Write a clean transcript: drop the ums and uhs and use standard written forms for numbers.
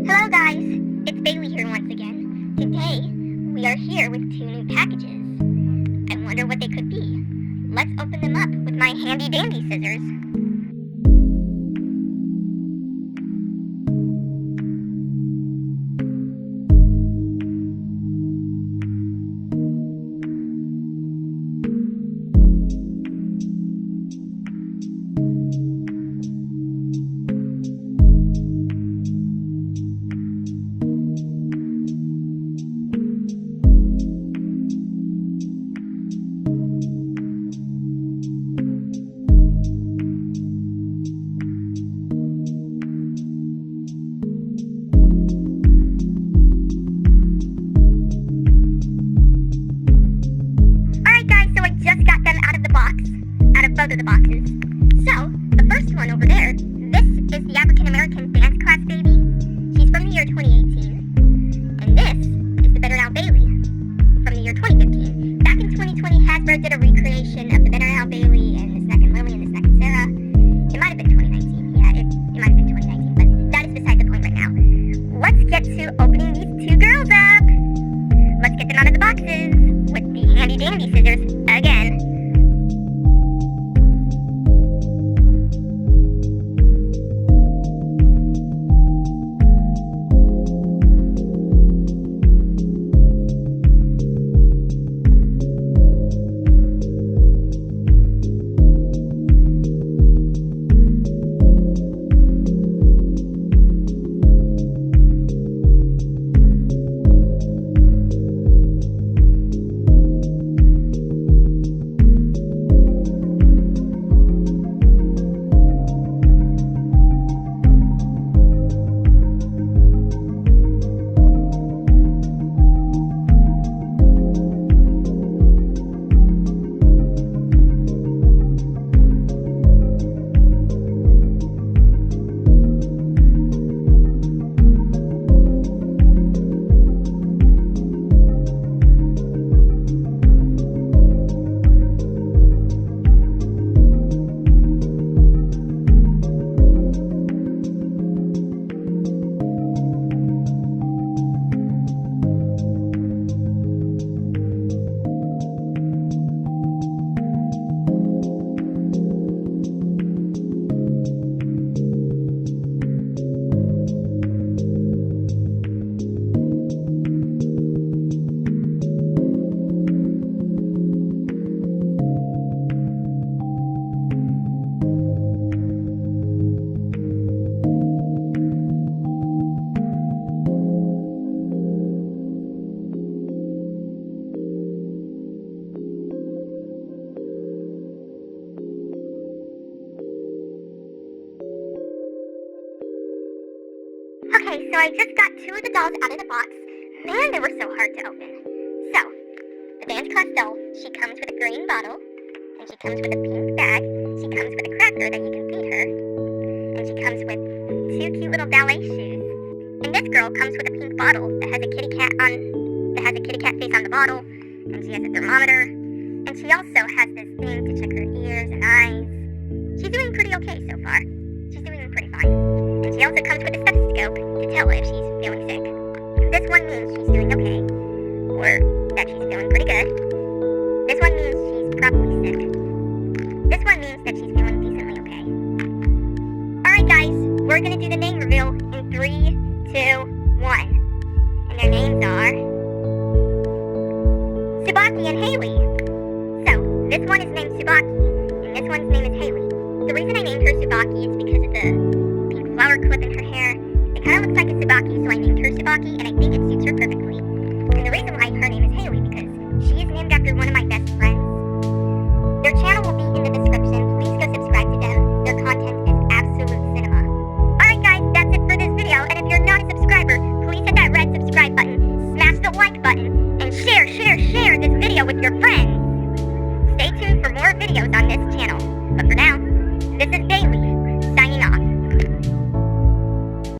Hello guys, it's Bailey here once again. Today, we are here with 2 new packages. I wonder what they could be. Let's open them up with my handy dandy scissors. Both of the boxes. So, the first one over there, this is the African American dance class baby. She's from the year 2018. And this is the Better Now Bailey from the year 2015. Back in 2020, Hasbro did a recreation of the Better Now Bailey and the Snack and Lily and the Snack and Sarah. It might have been 2019. Yeah, it might have been 2019, but that is beside the point right now. Let's get to opening these 2 girls up. Let's get them out of the boxes with the handy dandy scissors again. Okay, so I just got 2 of the dolls out of the box. Man, they were so hard to open. So, the dance class doll, she comes with a green bottle, and she comes with a pink bag, she comes with a cracker that you can feed her, and she comes with 2 cute little ballet shoes. And this girl comes with a pink bottle that has a kitty cat face on the bottle, and she has a thermometer, and she also has this thing to check her ears and eyes. She's doing pretty okay so far. She's doing pretty fine. And she also comes with a stethoscope to tell if she's feeling sick. This one means she's doing okay, or that she's feeling pretty good. This one means she's probably sick. This one means that she's feeling decently okay. Alright guys, we're gonna do the name reveal in 3, 2, 1. And their names are Subaki and Haley. So, this one is named Subaki, and this one's name is Haley. The reason I named her Subaki is